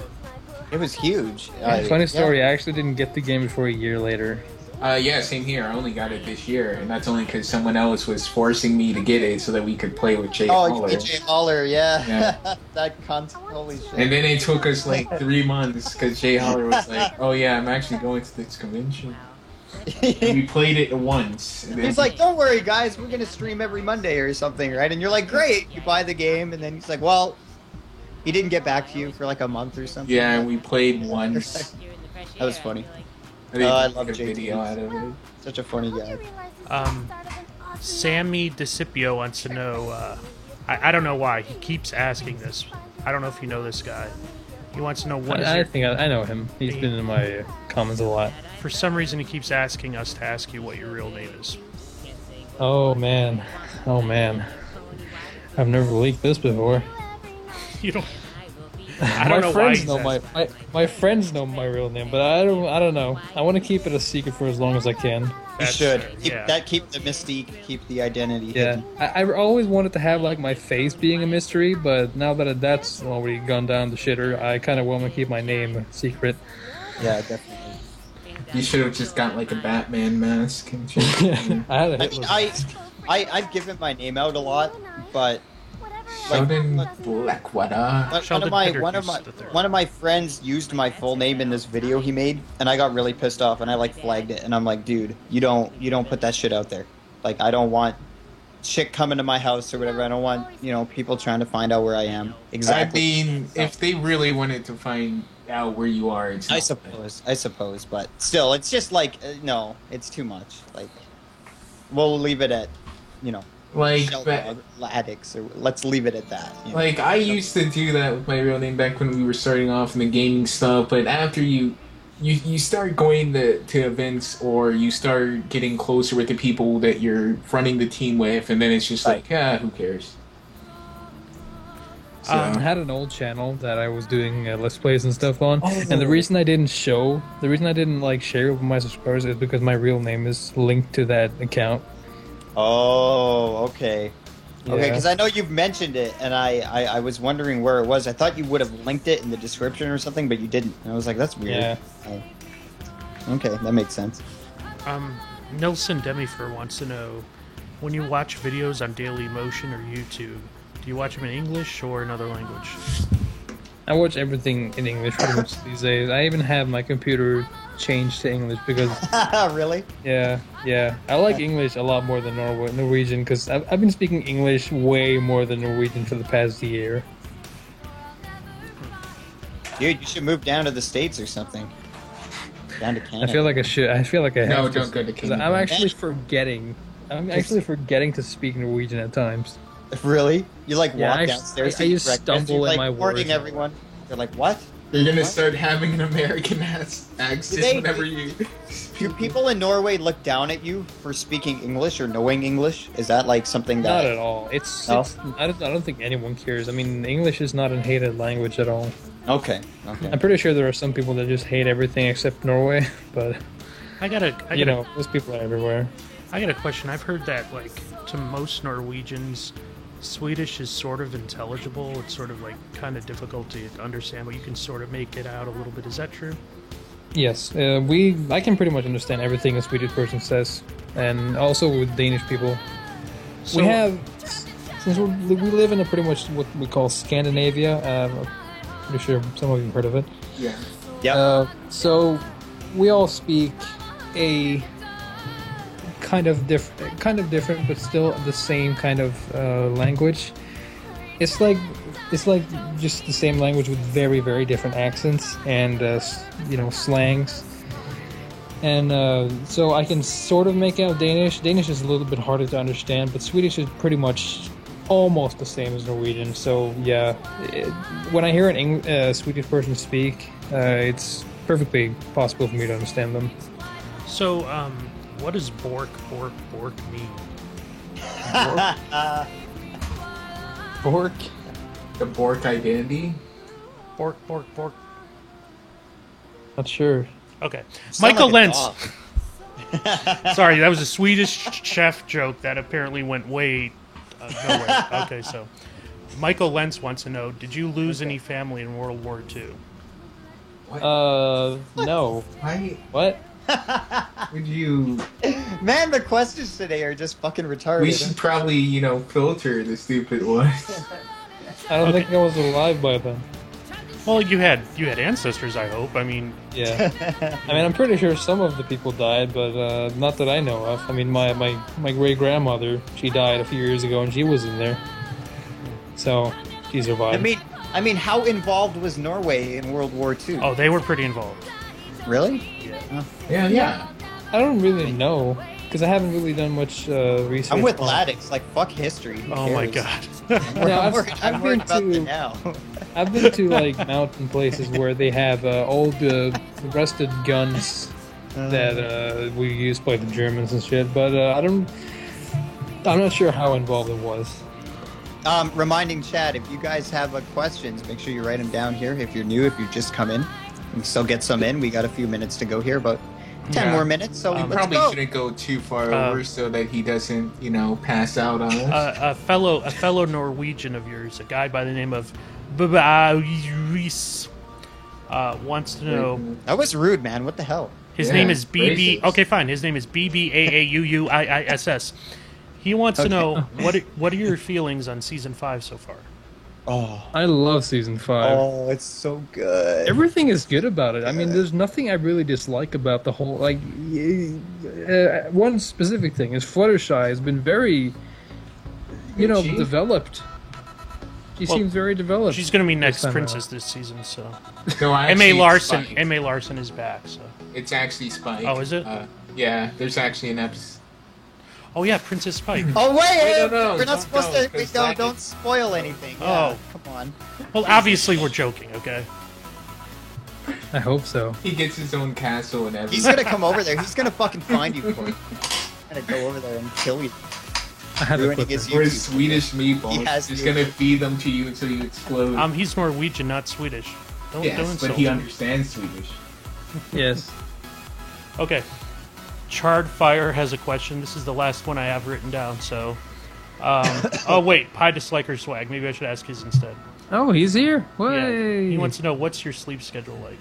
It was huge. Funny story, I actually didn't get the game before a year later. Yeah, same here. I only got it this year, and that's only because someone else was forcing me to get it so that we could play with Jay Oh, Haller. AJ Haller, yeah. Yeah. That cunt. Holy shit. And then it took us 3 months because Jay Haller was like, "Oh yeah, I'm actually going to this convention." And we played it once. And then He's like, don't worry, guys, we're gonna stream every Monday or something, right? And you're like, great. You buy the game, and then he's like, well, He didn't get back to you for like a month or something. Yeah, we played once. That was funny. I think I we love took a JT. video out of it. Such a funny guy. Sammy DeCipio wants to know. I don't know why he keeps asking this. I don't know if you know this guy. He wants to know what is I your, think I know him. He's been in my comments a lot. For some reason, he keeps asking us to ask you what your real name is. Oh man. I've never leaked this before. You don't. I don't know why friends he's know asking. my friends know my real name, but I don't know. I want to keep it a secret for as long as I can. You That's should fair, keep the mystique, keep the identity Yeah, hidden. I always wanted to have like my face being a mystery, but now that that's already gone down the shitter, I kind of want to keep my name a secret. Yeah, definitely. You should have just got like a Batman mask and shit. I had a I Hitler mean, mask. I've given my name out a lot, but Sheldon like, Blackwater. Sheldon Pickard one of my friends used my full name in this video he made, and I got really pissed off, and I like flagged it, and I'm like, dude, you don't put that shit out there. Like, I don't want shit coming to my house or whatever. I don't want people trying to find out where I am. Exactly. I mean, if they really wanted to find out where you are, it's I not suppose, but still, it's just like no, it's too much. Like, we'll leave it at like Sheldon Addicts, or let's leave it at that. Like, I used to do that with my real name back when we were starting off in the gaming stuff, but after you start going to events, or you start getting closer with the people that you're fronting the team with, and then it's just like, who cares? So, I had an old channel that I was doing Let's Plays and stuff on, and the reason I didn't share it with my subscribers is because my real name is linked to that account. Oh, okay. Okay, Yeah. because I know you've mentioned it, and I was wondering where it was. I thought you would have linked it in the description or something, but you didn't. And I was like, that's weird. Yeah. Oh. Okay, that makes sense. Nelson Demifer wants to know, when you watch videos on Daily Motion or YouTube, do you watch them in English or another language? I watch everything in English pretty much these days. I even have my computer changed to English because Really? yeah, I like English a lot more than Norwegian because I've been speaking English way more than Norwegian for the past year. Dude, you should move down to the States or something. Down to Canada. I feel like I should. I feel like I have No, to. don't go to 'cause Canada. I'm actually forgetting. I'm actually forgetting to speak Norwegian at times. Really? You like Yeah, walk I downstairs I to eat just breakfast, stumble you're in like, my morning, words. everyone. You're like, what? you're gonna What? start having an American accent They- whenever you. Do people in Norway look down at you for speaking English or knowing English? Is that like something that... Not at all. No? I don't think anyone cares. I mean, English is not a hated language at all. Okay. I'm pretty sure there are some people that just hate everything except Norway, but most people are everywhere. I got a question. I've heard that, like, to most Norwegians, Swedish is sort of intelligible. It's sort of, like, kind of difficult to understand, but you can sort of make it out a little bit. Is that true? Yes, I can pretty much understand everything a Swedish person says, and also with Danish people. So, Since we live in a pretty much what we call Scandinavia, I'm pretty sure some of you have heard of it. Yeah. Yep. So we all speak a kind of different, but still the same kind of language. It's like just the same language with very, very different accents and slangs. And so I can sort of make out Danish. Danish is a little bit harder to understand, but Swedish is pretty much almost the same as Norwegian. So yeah, when I hear a Swedish person speak, it's perfectly possible for me to understand them. So, what does bork mean? Bork? The Bork identity. Bork. Not sure. Okay. Sound Michael like a Lentz. dog. Sorry, that was a Swedish chef joke that apparently went way nowhere. Okay, so Michael Lentz wants to know, did you lose any family in World War II? No. Why What? would you? Man, the questions today are just fucking retarded. We should probably, filter the stupid ones. I don't think I was alive by then. Well, you had ancestors, I hope. I mean, Yeah. I mean, I'm pretty sure some of the people died, but not that I know of. I mean, my great-grandmother, she died a few years ago, and she was in there. So, she survived. I mean, how involved was Norway in World War II? Oh, they were pretty involved. Really? Yeah. I don't really know because I haven't really done much research. I'm with on- Ladix. Like, fuck history. Who Oh my cares? god. Yeah, I'm worried I've been about to- the now. I've been to like mountain places where they have old rusted guns that we used by the Germans and shit. But I'm not sure how involved it was. Reminding Chad, if you guys have questions, make sure you write them down here. If you're new, if you just come in, you can still get some in. We got a few minutes to go here, about 10 Yeah. more minutes. So let's Probably go. shouldn't go too far over so that he doesn't, pass out on us. A fellow Norwegian of yours, a guy by the name of Bubba wants to know. That was rude, man. What the hell? His Yeah, name is BB. racist. Okay, fine. His name is BBAAUUIISS. He wants to know what are your feelings on season 5 so far? Oh, I love season 5. oh, it's so good. Everything is good about it. I mean, there's nothing I really dislike about the whole. Like, one specific thing is Fluttershy has been very, Is she? developed. She Well, seems very developed. She's going to be next time princess this season, so No, M.A. actually, Larson. Spike. M.A. Larson is back. So It's actually Spike. Oh, is it? Yeah, there's actually an episode. oh yeah, Princess Spike. Oh wait, no, we're not don't supposed go, to. 'cause Don't spoil anything. Oh. Yeah, come on. Well, obviously we're joking, okay? I hope so. He gets his own castle and He's everything. gonna come over there. He's gonna fucking find you for it. He's gonna go over there and kill you. I had to Ruining put his that. Or YouTube. his Swedish meatballs. He has He's to. gonna feed them to you until you explode. He's Norwegian, not Swedish. Don't yes, insult but he him. understands Swedish. Yes. Okay. Charred Fire has a question. This is the last one I have written down, so. Oh, wait. Pie Disliker Swag. Maybe I should ask his instead. Oh, he's here. Yeah. Way. He wants to know what's your sleep schedule like?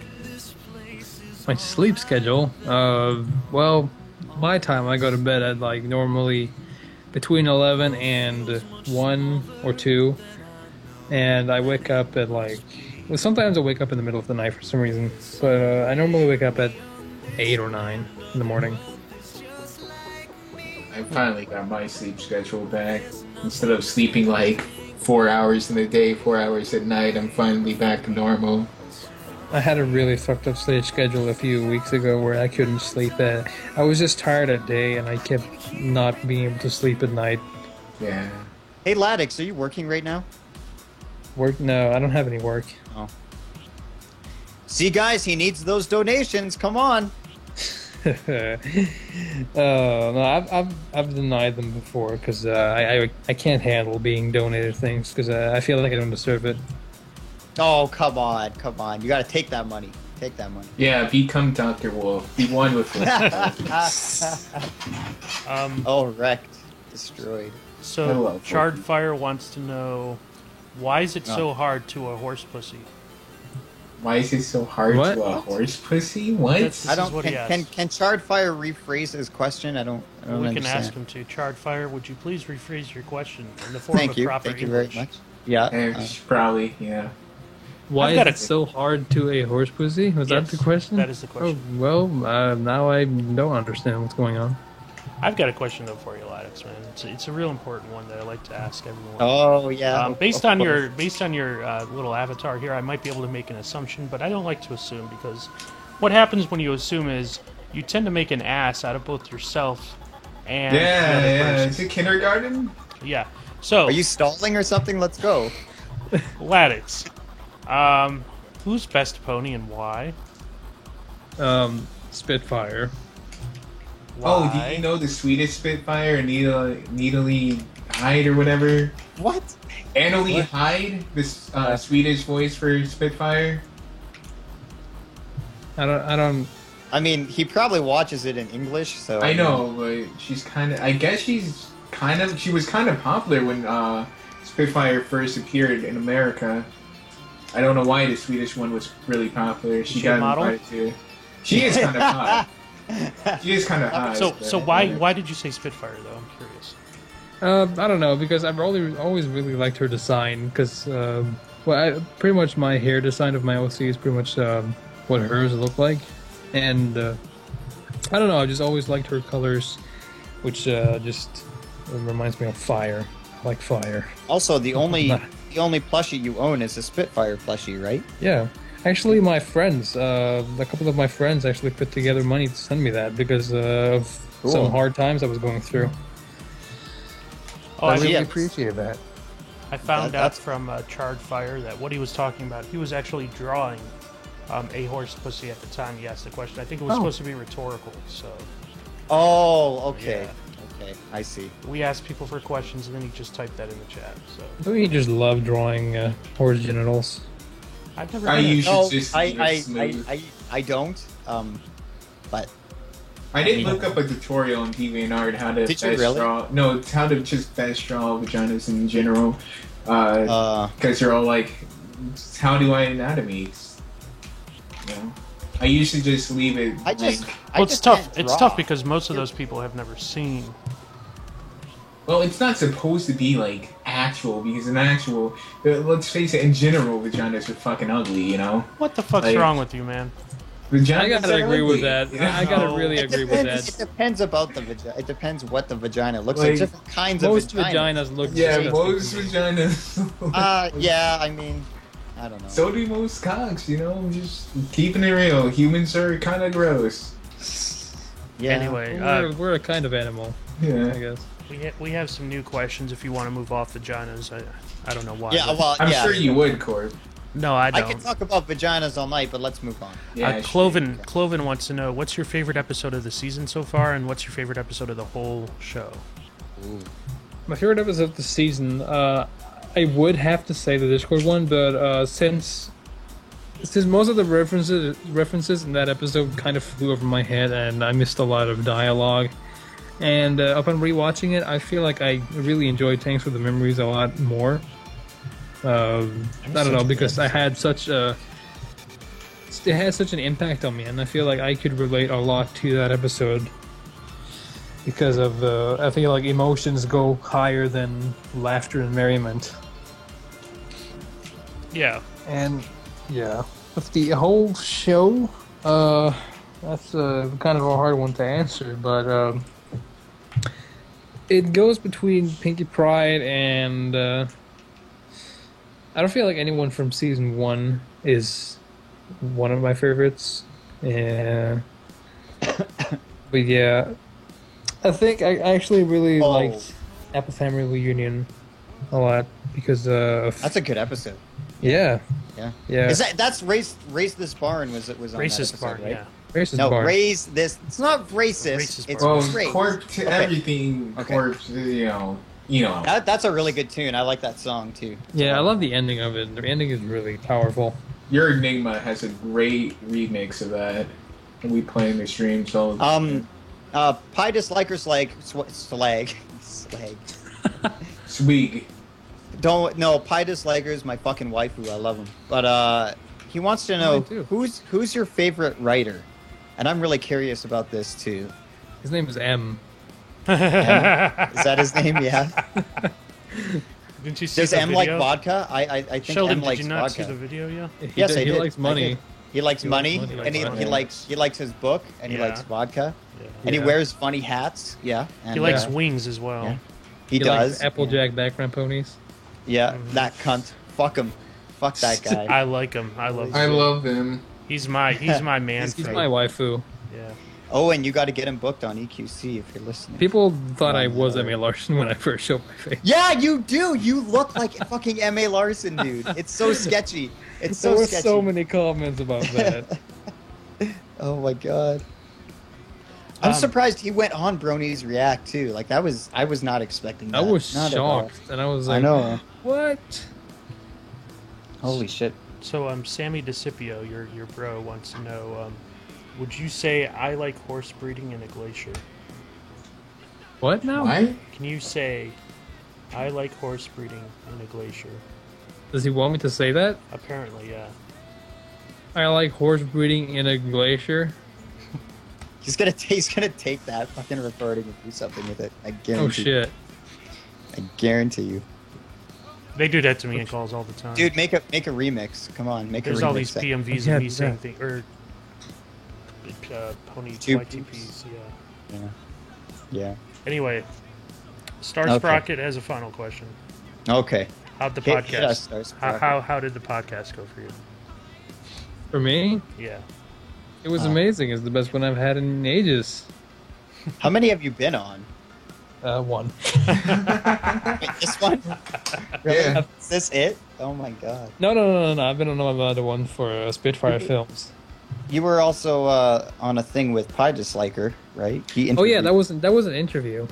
My sleep schedule. Well, my time I go to bed at like normally between 11 and 1 or 2, and I wake up at like. Well, sometimes I wake up in the middle of the night for some reason, but I normally wake up at 8 or 9 in the morning. I finally got my sleep schedule back. Instead of sleeping like 4 hours in the day, 4 hours at night, I'm finally back to normal. I had a really fucked up sleep schedule a few weeks ago where I couldn't sleep. I was just tired at day, and I kept not being able to sleep at night. Yeah. Hey, Ladix, are you working right now? Work? No, I don't have any work. Oh. See, guys, he needs those donations. Come on. No, I've denied them before because I can't handle being donated things because I feel like I don't deserve it. Oh, come on, come on. You got to take that money. Take that money. Yeah, become Dr. Wolf. He won with Oh, wrecked. Destroyed. I So, love Charred Fortnite. Fire wants to know why is it so Oh. hard to a horse pussy? Why is it so hard What? to a horse pussy? What? This I is don't. what he Can asked. Charred Fire rephrase his question? I don't We can understand. ask him to. Charred Fire, would you please rephrase your question in the form Thank of you. proper Thank you English? very much. Yeah. Probably, yeah. Why I've is got it a- so hard to a horse pussy? Was Yes, that the question? that is the question. Oh, well, now I don't understand what's going on. I've got a question though for you, Ladix, man. It's a real important one that I like to ask everyone. Oh yeah. Based Of on course. your little avatar here, I might be able to make an assumption, but I don't like to assume because what happens when you assume is you tend to make an ass out of both yourself and the other Yeah. person. Is it kindergarten? Yeah. So, Are you stalling or something? Let's go. Ladix, who's best pony and why? Spitfire. Oh, Why? do you know the Swedish Spitfire, Needly Hyde or whatever? What? Annalie Hyde, this Swedish voice for Spitfire. I don't. I mean, he probably watches it in English, so I know, but she's kind of. I guess she was kind of popular when Spitfire first appeared in America. I don't know why the Swedish one was really popular. She she a got model? invited to. She is kind of hot. She is kind of hot. So why did you say Spitfire though? I'm curious. I don't know because I've always really liked her design because pretty much my hair design of my OC is pretty much what hers look like, and I don't know. I just always liked her colors, which just reminds me of fire. I like fire. Also, the only the only plushie you own is a Spitfire plushie, right? Yeah. Actually, my friends, a couple of my friends actually put together money to send me that because of Cool. some hard times I was going through. Oh, I I, really yeah. appreciate that. I found That- out that's- from Charred Fire that what he was talking about, he was actually drawing a horse pussy at the time he asked the question. I think it was Oh. supposed to be rhetorical, so Oh, okay. Yeah. Okay, I see. we asked people for questions, and then he just typed that in the chat. So Don't you just love drawing horse genitals? I've never. I done it. usually No, just I, leave it I, smooth. I don't. But I did look up a tutorial on DeviantArt how to Did you best really? draw. No, it's how to just best draw vaginas in general. uh, Because they're all like, how do I anatomy? You know, I usually just leave it. I just. like- I Well, it's just tough. can't It's draw. tough because most of those people have never seen. Well, it's not supposed to be like actual because in actual, let's face it, in general, vaginas are fucking ugly. You know, What the fuck's Like- with you, man? vaginas I gotta are agree with ugly, that. I gotta really It agree with depends, that. it depends about the vagina. It depends what the vagina looks Like, like. Different kinds Most of vaginas. vaginas look Yeah, disgusting most to me. vaginas. Yeah, I mean, I don't know. So do most cocks, you know. I'm just keeping it real. Humans are kind of gross. yeah. Anyway, We're a kind of animal, I Yeah. guess. we have some new questions. If you want to move off vaginas, I don't know why. Yeah, but- well, I'm yeah. sure you would, Corb. no, I I don't. can talk about vaginas all night, but let's move on. Yeah, Cloven wants to know what's your favorite episode of the season so far, and what's your favorite episode of the whole show. My favorite episode of the season, I would have to say the Discord one, but since most of the references in that episode kind of flew over my head, and I missed a lot of dialogue. And upon rewatching it, I feel like I really enjoyed Tanks with the Memories a lot more. I don't know, because I had such a it had such an impact on me, and I feel like I could relate a lot to that episode because of I feel like emotions go higher than laughter and merriment. Yeah, And yeah, with the whole show, that's kind of a hard one to answer, but it goes between Pinkie Pride and I don't feel like anyone from season 1 is one of my favorites. Yeah, but yeah, I think I actually really Oh. liked Apple Family Reunion a lot because of That's a good episode. yeah. Yeah. Yeah. Is that's race this barn was on that racist episode, part. right? Yeah, Racist No, bar. raise this. It's not racist. Racist It's barn. Well, race. Corp to Okay. everything. Okay. Corp, you know. That's a really good tune. I like that song too. Yeah, I love the ending of it. The ending is really powerful. Your Enigma has a great remix of that, and we play in the streams all the time. Pie dislikers like slag. Swig. Don't no pie dislikers. My fucking waifu. I love him. But he wants to know Me too. who's your favorite writer, and I'm really curious about this too. His name is M. Is that his name? Yeah. didn't you see Does the M like video? vodka? I think Sheldon, M did likes you not vodka. see the video yet? Yes, I he did. likes I money. did. He likes He likes money, money, and likes money. he likes his book, and he Yeah. likes vodka, Yeah. and he Yeah. wears funny hats. Yeah, and, He likes Yeah. wings as well. Yeah. he likes does. Applejack background ponies. Yeah, that cunt. Fuck him. Fuck that guy. I like him. I love I him. love them. He's my man. He's for- my waifu. Yeah. Oh, and you got to get him booked on EQC if you're listening. People thought I Oh, was no. M.A. Larson when I first showed my face. Yeah, you do. You look like fucking M.A. Larson, dude. It's so sketchy. It's There so were sketchy. so many comments about that. Oh my god. I'm Um, surprised he went on Bronies React too. Like I was not expecting that. I was Not at all. shocked, and I was I like, know. "What?" Holy shit. So, Sammy DeCipio, your bro, wants to know, would you say I like horse breeding in a glacier? What now? Why? Can you say I like horse breeding in a glacier? Does he want me to say that? Apparently, yeah. I like horse breeding in a glacier. He's gonna take that fucking recording and do something with it. I guarantee. Oh shit! I guarantee you. They do that to me in calls all the time. Dude, make a remix. Come on, make there's a remix. all these PMVs Yeah, of me do saying that. things, or pony Two YTPs, yeah. Yeah. Yeah. Anyway, Star Okay. Sprocket has a final question. Okay. How'd the Hit us, podcast? Star How did the podcast go for you? For me, Yeah. it was amazing. It's the best one I've had in ages. How many have you been on? One. Wait, this one? Really? Yeah. Is this it? Oh my god. No. I've been on another one for Spitfire Films. You were also on a thing with Pie Disliker, right? He Oh yeah, interviewed- that was an interview.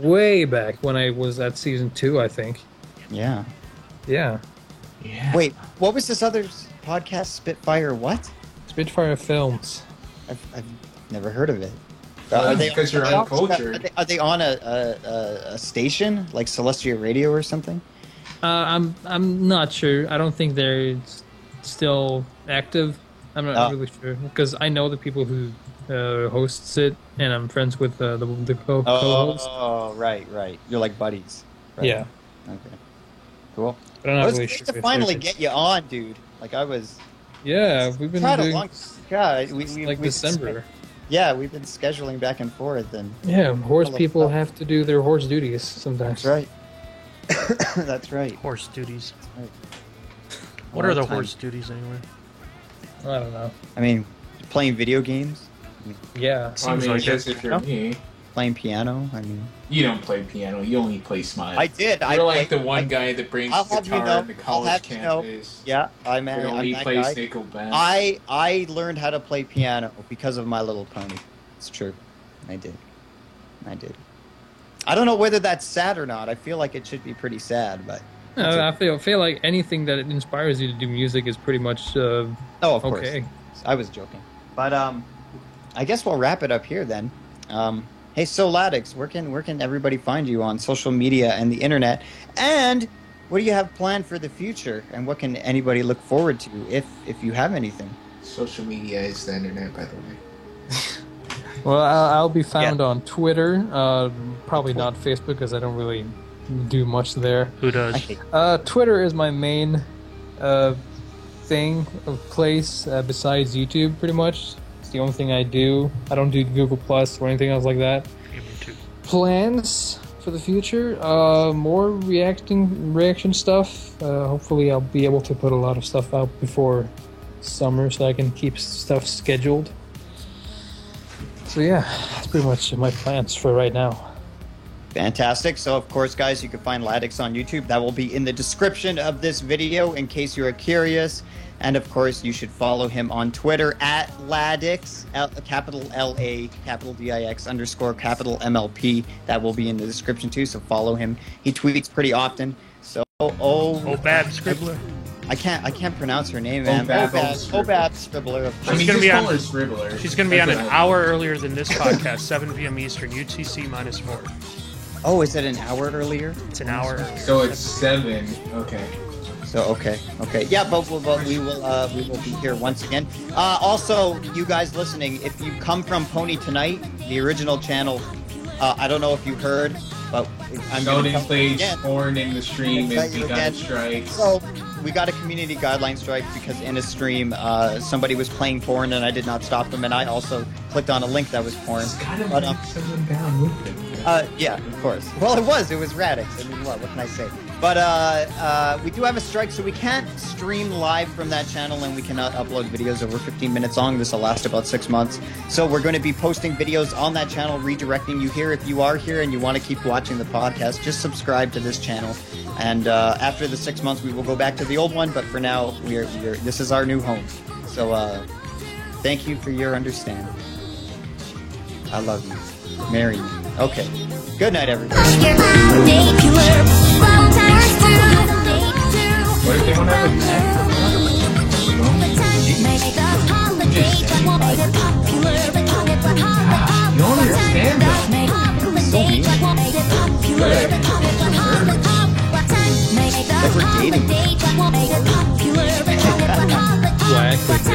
Way back when I was at season 2, I think. Yeah. Yeah. Yeah. Wait, what was this other podcast? Spitfire what? Spitfire Films. I've never heard of it. Because you're uncultured. Are they on a station like Celestia Radio or something? I'm not sure. I don't think they're still active. I'm not really sure because I know the people who hosts it, and I'm friends with the co-host. Oh, right. You're like buddies. Right? Yeah, Okay. Cool. but I'm It not was really great sure. to if finally they're- get you on, dude. Like I was. Yeah, we've been Tried a doing long. God, we like we've December. Yeah, we've been scheduling back and forth, and Yeah, horse Hello, people stuff. have to do their horse duties sometimes. that's right. That's right. Horse duties. Right. What All are the the time. horse duties anyway? I don't know. I mean, playing video games, Yeah, I Seems mean, I like guess it. if you're me, playing piano. I mean, you don't play piano. You only play Smile. I did. You're I like played- the one I- guy that brings I'll the have you guitar know- in the I'll college have you know- campus. Yeah, I'm That I'm only that plays guy. Nickelback. I learned how to play piano because of My Little Pony. It's true. I did. I don't know whether that's sad or not. I feel like it should be pretty sad, but I feel like anything that inspires you to do music is pretty much oh, of course. okay. I was joking. But I guess we'll wrap it up here then. Hey, so Ladix, where can everybody find you on social media and the internet? And what do you have planned for the future? And what can anybody look forward to if you have anything? Social media is the internet, by the way. Well, I'll be found Yeah. on Twitter. Probably not Facebook because I don't really do much there. Who does? I hate Twitter is my main place besides YouTube. Pretty much, it's the only thing I do. I don't do Google Plus or anything else like that. Yeah, me too. Plans for the future? More reaction stuff. Hopefully, I'll be able to put a lot of stuff out before summer, so I can keep stuff scheduled. So yeah, that's pretty much my plans for right now. Fantastic. So, of course, guys, you can find Ladix on YouTube. That will be in the description of this video in case you are curious. And, of course, you should follow him on Twitter at Ladix, capital L-A, capital D-I-X, _ capital MLP. That will be in the description, too, so follow him. He tweets pretty often. So, Obab Scribbler. I can't pronounce her name, man. Obab Obab Scribbler. Of I course. mean, gonna just be call on- her Scribbler. She's going to be on That's an what hour earlier than this podcast, 7 p.m. Eastern, UTC -4. Oh, is it an hour earlier? It's an hour earlier. So it's 7. Okay. So okay, yeah, but we will be here once again. Also, you guys listening, if you come from Pony Tonight, the original channel, I don't know if you heard, but I'm Sheldon gonna played again. porn in the stream Tell and you we got again. a strike. So we got a community guideline strike because in a stream, somebody was playing porn and I did not stop them, and I also clicked on a link that was porn. It's kind of But, like someone down with it. Yeah, of course. Well, it was Radix. I mean, what can I say? But we do have a strike, so we can't stream live from that channel, and we cannot upload videos over 15 minutes long. This will last about 6 months. So we're going to be posting videos on that channel, redirecting you here. If you are here and you want to keep watching the podcast, just subscribe to this channel. And after the 6 months, we will go back to the old one. But for now, this is our new home. So thank you for your understanding. I love you. Marry me. Okay. Good night, everybody. What if they don't have a pet? You don't understand though. So mean. Like we're dating. Whack with